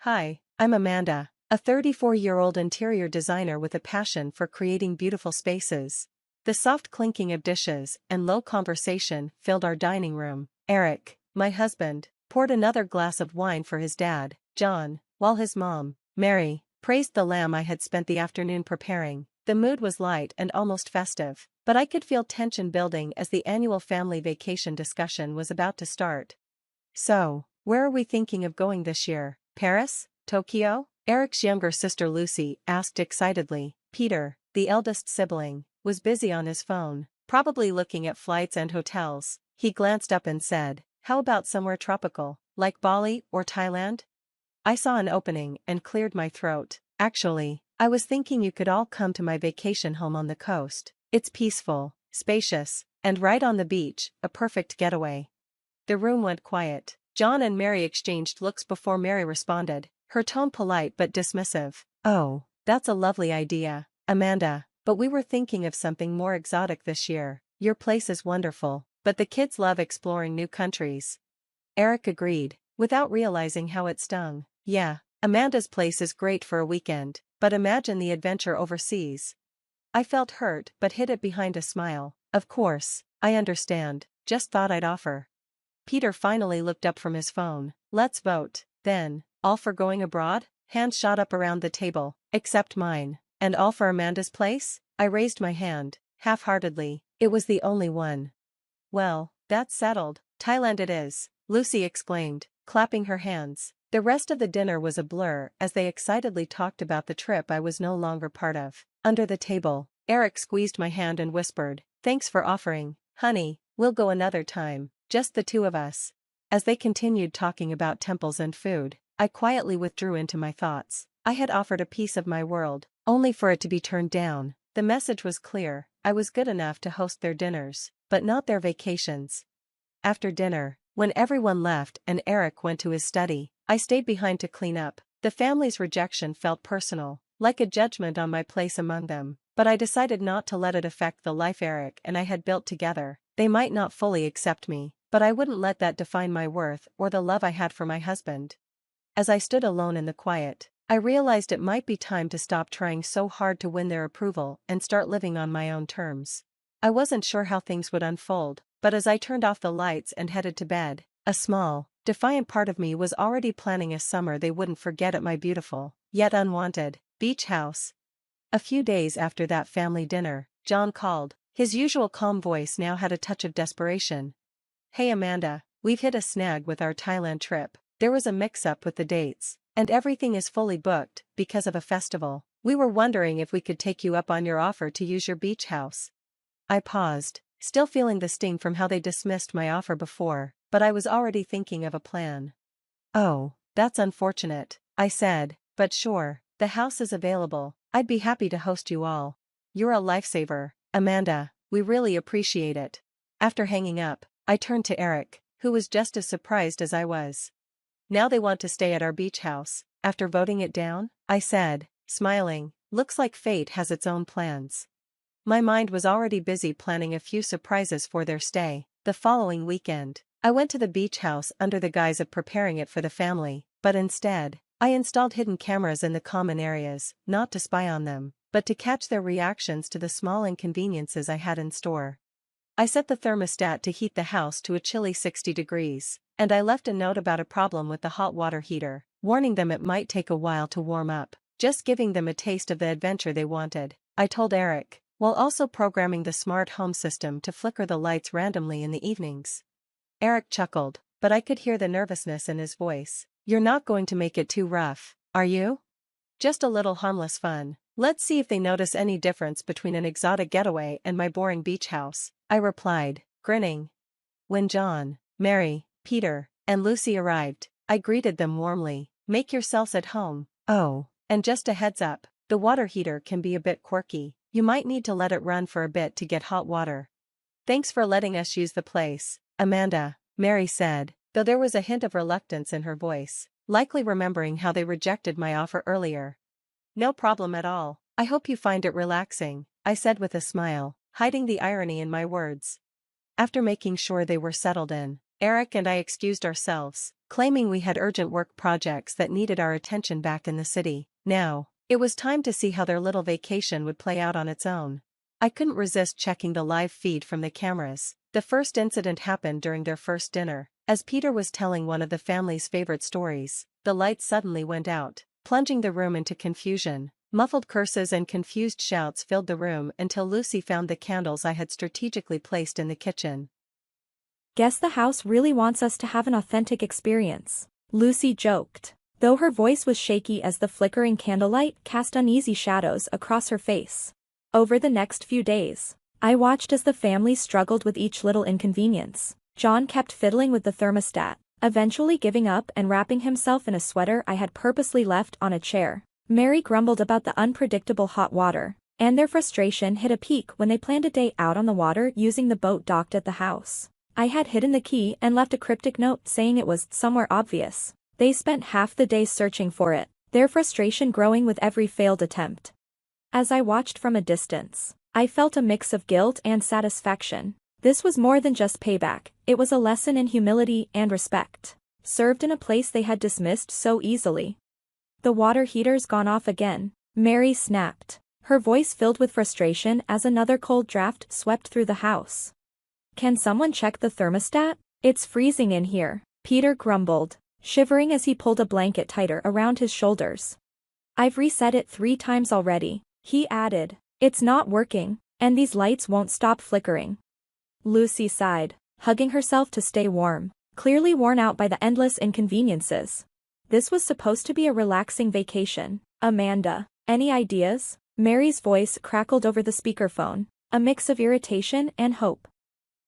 Hi, I'm Amanda, a 34-year-old interior designer with a passion for creating beautiful spaces. The soft clinking of dishes and low conversation filled our dining room. Eric, my husband, poured another glass of wine for his dad, John, while his mom, Mary, praised the lamb I had spent the afternoon preparing. The mood was light and almost festive, but I could feel tension building as the annual family vacation discussion was about to start. So, where are we thinking of going this year? Paris? Tokyo? Eric's younger sister Lucy asked excitedly. Peter, the eldest sibling, was busy on his phone, probably looking at flights and hotels. He glanced up and said, "How about somewhere tropical, like Bali or Thailand?" I saw an opening and cleared my throat. Actually, I was thinking you could all come to my vacation home on the coast. It's peaceful, spacious, and right on the beach, a perfect getaway. The room went quiet. John and Mary exchanged looks before Mary responded, her tone polite but dismissive. "Oh, that's a lovely idea, Amanda, but we were thinking of something more exotic this year. Your place is wonderful, but the kids love exploring new countries." Eric agreed, without realizing how it stung. "Yeah, Amanda's place is great for a weekend, but imagine the adventure overseas." I felt hurt but hid it behind a smile. "Of course, I understand, just thought I'd offer." Peter finally looked up from his phone. "Let's vote, then. All for going abroad?" Hands shot up around the table, except mine. "And all for Amanda's place?" I raised my hand, half-heartedly. It was the only one. "Well, that's settled. Thailand it is," Lucy exclaimed, clapping her hands. The rest of the dinner was a blur as they excitedly talked about the trip I was no longer part of. Under the table, Eric squeezed my hand and whispered, "Thanks for offering, honey, we'll go another time, just the two of us." As they continued talking about temples and food, I quietly withdrew into my thoughts. I had offered a piece of my world, only for it to be turned down. The message was clear, I was good enough to host their dinners, but not their vacations. After dinner, when everyone left and Eric went to his study, I stayed behind to clean up. The family's rejection felt personal, like a judgment on my place among them, but I decided not to let it affect the life Eric and I had built together. They might not fully accept me, but I wouldn't let that define my worth or the love I had for my husband. As I stood alone in the quiet, I realized it might be time to stop trying so hard to win their approval and start living on my own terms. I wasn't sure how things would unfold, but as I turned off the lights and headed to bed, a small, defiant part of me was already planning a summer they wouldn't forget at my beautiful, yet unwanted, beach house. A few days after that family dinner, John called. His usual calm voice now had a touch of desperation. "Hey Amanda, we've hit a snag with our Thailand trip. There was a mix-up with the dates, and everything is fully booked because of a festival. We were wondering if we could take you up on your offer to use your beach house." I paused, still feeling the sting from how they dismissed my offer before, but I was already thinking of a plan. "Oh, that's unfortunate," I said, "but sure, the house is available. I'd be happy to host you all. You're a lifesaver, Amanda, we really appreciate it." After hanging up, I turned to Eric, who was just as surprised as I was. "Now they want to stay at our beach house, after voting it down?" I said, smiling. "Looks like fate has its own plans." My mind was already busy planning a few surprises for their stay. The following weekend, I went to the beach house under the guise of preparing it for the family, but instead, I installed hidden cameras in the common areas, not to spy on them, but to catch their reactions to the small inconveniences I had in store. I set the thermostat to heat the house to a chilly 60 degrees, and I left a note about a problem with the hot water heater, warning them it might take a while to warm up, just giving them a taste of the adventure they wanted. I told Eric, while also programming the smart home system to flicker the lights randomly in the evenings. Eric chuckled, but I could hear the nervousness in his voice. "You're not going to make it too rough, are you? Just a little harmless fun. Let's see if they notice any difference between an exotic getaway and my boring beach house," I replied, grinning. When John, Mary, Peter, and Lucy arrived, I greeted them warmly. "Make yourselves at home. Oh, and just a heads up, the water heater can be a bit quirky. You might need to let it run for a bit to get hot water." "Thanks for letting us use the place, Amanda," Mary said, though there was a hint of reluctance in her voice, likely remembering how they rejected my offer earlier. "No problem at all. I hope you find it relaxing," I said with a smile, hiding the irony in my words. After making sure they were settled in, Eric and I excused ourselves, claiming we had urgent work projects that needed our attention back in the city. Now, it was time to see how their little vacation would play out on its own. I couldn't resist checking the live feed from the cameras. The first incident happened during their first dinner. As Peter was telling one of the family's favorite stories, the lights suddenly went out, plunging the room into confusion. Muffled curses and confused shouts filled the room until Lucy found the candles I had strategically placed in the kitchen. Guess the house really wants us to have an authentic experience, Lucy joked, though her voice was shaky as the flickering candlelight cast uneasy shadows across her face. Over the next few days, I watched as the family struggled with each little inconvenience. John kept fiddling with the thermostat, eventually giving up and wrapping himself in a sweater I had purposely left on a chair. Mary grumbled about the unpredictable hot water, and their frustration hit a peak when they planned a day out on the water using the boat docked at the house. I had hidden the key and left a cryptic note saying it was somewhere obvious. They spent half the day searching for it, their frustration growing with every failed attempt. As I watched from a distance, I felt a mix of guilt and satisfaction. This was more than just payback, it was a lesson in humility and respect, served in a place they had dismissed so easily. The water heater's gone off again, Mary snapped, her voice filled with frustration as another cold draft swept through the house. Can someone check the thermostat? It's freezing in here, Peter grumbled, shivering as he pulled a blanket tighter around his shoulders. I've reset it 3 times already, he added. It's not working, and these lights won't stop flickering. Lucy sighed, hugging herself to stay warm, clearly worn out by the endless inconveniences. This was supposed to be a relaxing vacation. Amanda, any ideas? Mary's voice crackled over the speakerphone, a mix of irritation and hope.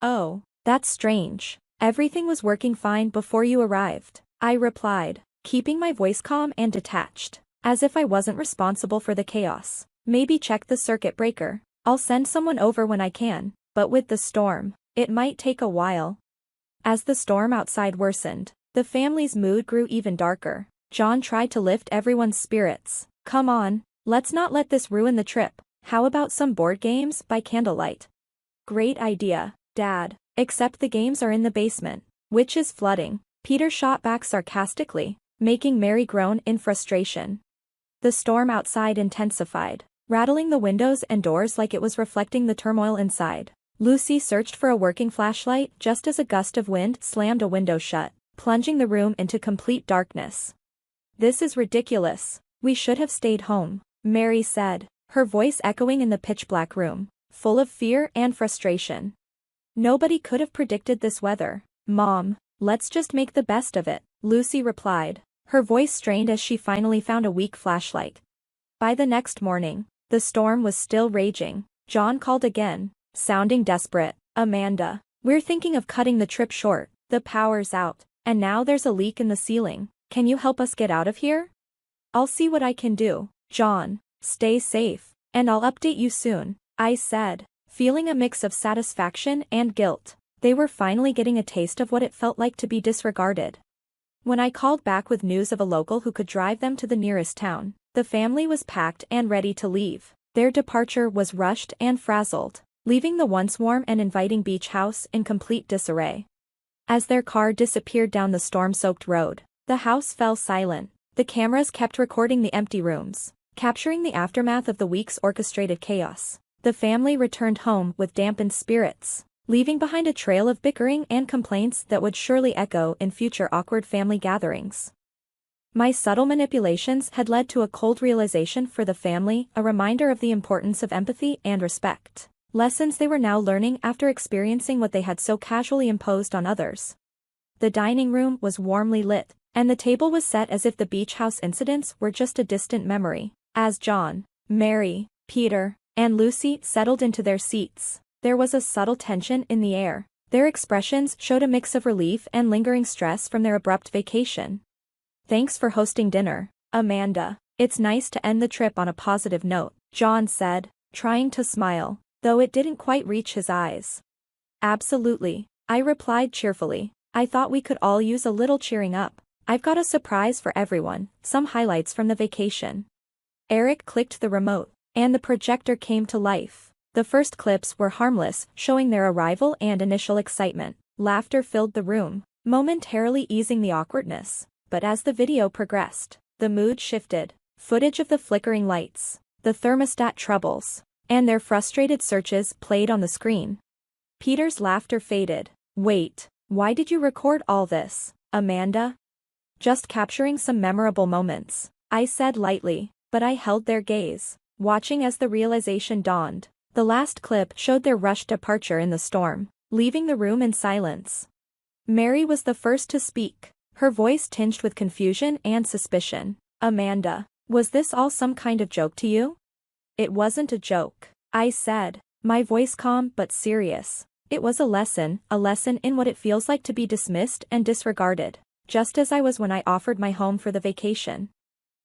Oh, that's strange. Everything was working fine before you arrived, I replied, keeping my voice calm and detached, as if I wasn't responsible for the chaos. Maybe check the circuit breaker. I'll send someone over when I can, but with the storm, it might take a while. As the storm outside worsened, the family's mood grew even darker. John tried to lift everyone's spirits. Come on, let's not let this ruin the trip. How about some board games by candlelight? Great idea, Dad, except the games are in the basement, which is flooding. Peter shot back sarcastically, making Mary groan in frustration. The storm outside intensified, rattling the windows and doors like it was reflecting the turmoil inside. Lucy searched for a working flashlight just as a gust of wind slammed a window shut, plunging the room into complete darkness. This is ridiculous. We should have stayed home, Mary said, her voice echoing in the pitch-black room, full of fear and frustration. Nobody could have predicted this weather. Mom, let's just make the best of it, Lucy replied, her voice strained as she finally found a weak flashlight. By the next morning, the storm was still raging. John called again, sounding desperate. Amanda, we're thinking of cutting the trip short. The power's out, and now there's a leak in the ceiling. Can you help us get out of here? I'll see what I can do. John, stay safe, and I'll update you soon, I said, feeling a mix of satisfaction and guilt. They were finally getting a taste of what it felt like to be disregarded. When I called back with news of a local who could drive them to the nearest town, the family was packed and ready to leave. Their departure was rushed and frazzled, leaving the once warm and inviting beach house in complete disarray. As their car disappeared down the storm-soaked road, the house fell silent. The cameras kept recording the empty rooms, capturing the aftermath of the week's orchestrated chaos. The family returned home with dampened spirits, leaving behind a trail of bickering and complaints that would surely echo in future awkward family gatherings. My subtle manipulations had led to a cold realization for the family, a reminder of the importance of empathy and respect. Lessons they were now learning after experiencing what they had so casually imposed on others. The dining room was warmly lit, and the table was set as if the beach house incidents were just a distant memory. As John, Mary, Peter, and Lucy settled into their seats, there was a subtle tension in the air. Their expressions showed a mix of relief and lingering stress from their abrupt vacation. Thanks for hosting dinner, Amanda. It's nice to end the trip on a positive note, John said, trying to smile, though it didn't quite reach his eyes. Absolutely, I replied cheerfully. I thought we could all use a little cheering up. I've got a surprise for everyone, some highlights from the vacation. Eric clicked the remote, and the projector came to life. The first clips were harmless, showing their arrival and initial excitement. Laughter filled the room, momentarily easing the awkwardness. But as the video progressed, the mood shifted. Footage of the flickering lights, the thermostat troubles, and their frustrated searches played on the screen. Peter's laughter faded. Wait, why did you record all this, Amanda? Just capturing some memorable moments, I said lightly, but I held their gaze, watching as the realization dawned. The last clip showed their rushed departure in the storm, leaving the room in silence. Mary was the first to speak, her voice tinged with confusion and suspicion. Amanda, was this all some kind of joke to you? It wasn't a joke, I said, my voice calm but serious. It was a lesson in what it feels like to be dismissed and disregarded, just as I was when I offered my home for the vacation.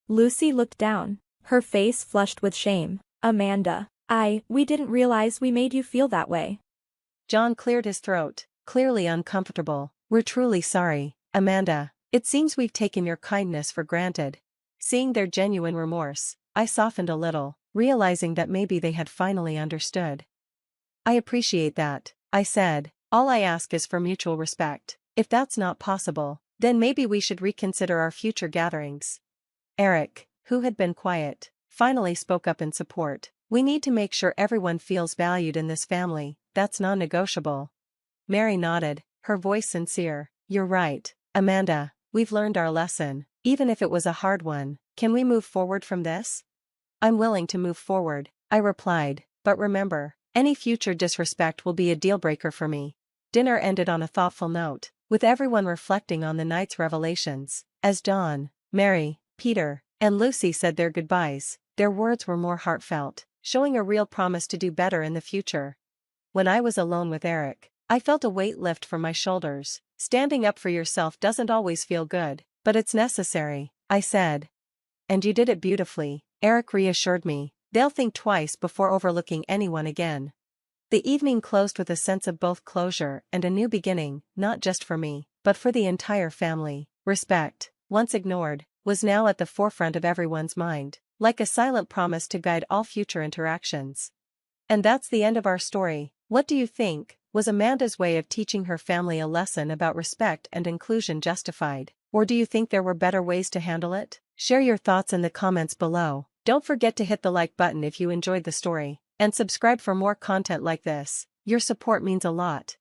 Lucy looked down, her face flushed with shame. Amanda, we didn't realize we made you feel that way. John cleared his throat, clearly uncomfortable. We're truly sorry, Amanda. It seems we've taken your kindness for granted. Seeing their genuine remorse, I softened a little, realizing that maybe they had finally understood. I appreciate that, I said. All I ask is for mutual respect. If that's not possible, then maybe we should reconsider our future gatherings. Eric, who had been quiet, finally spoke up in support. We need to make sure everyone feels valued in this family, that's non-negotiable. Mary nodded, her voice sincere. You're right, Amanda, we've learned our lesson, even if it was a hard one. Can we move forward from this? I'm willing to move forward, I replied, but remember, any future disrespect will be a deal-breaker for me. Dinner ended on a thoughtful note, with everyone reflecting on the night's revelations. As John, Mary, Peter, and Lucy said their goodbyes, their words were more heartfelt, showing a real promise to do better in the future. When I was alone with Eric, I felt a weight lift from my shoulders. Standing up for yourself doesn't always feel good, but it's necessary, I said. And you did it beautifully, Eric reassured me. They'll think twice before overlooking anyone again. The evening closed with a sense of both closure and a new beginning, not just for me, but for the entire family. Respect, once ignored, was now at the forefront of everyone's mind, like a silent promise to guide all future interactions. And that's the end of our story. What do you think? Was Amanda's way of teaching her family a lesson about respect and inclusion justified, or do you think there were better ways to handle it? Share your thoughts in the comments below. Don't forget to hit the like button if you enjoyed the story, and subscribe for more content like this. Your support means a lot.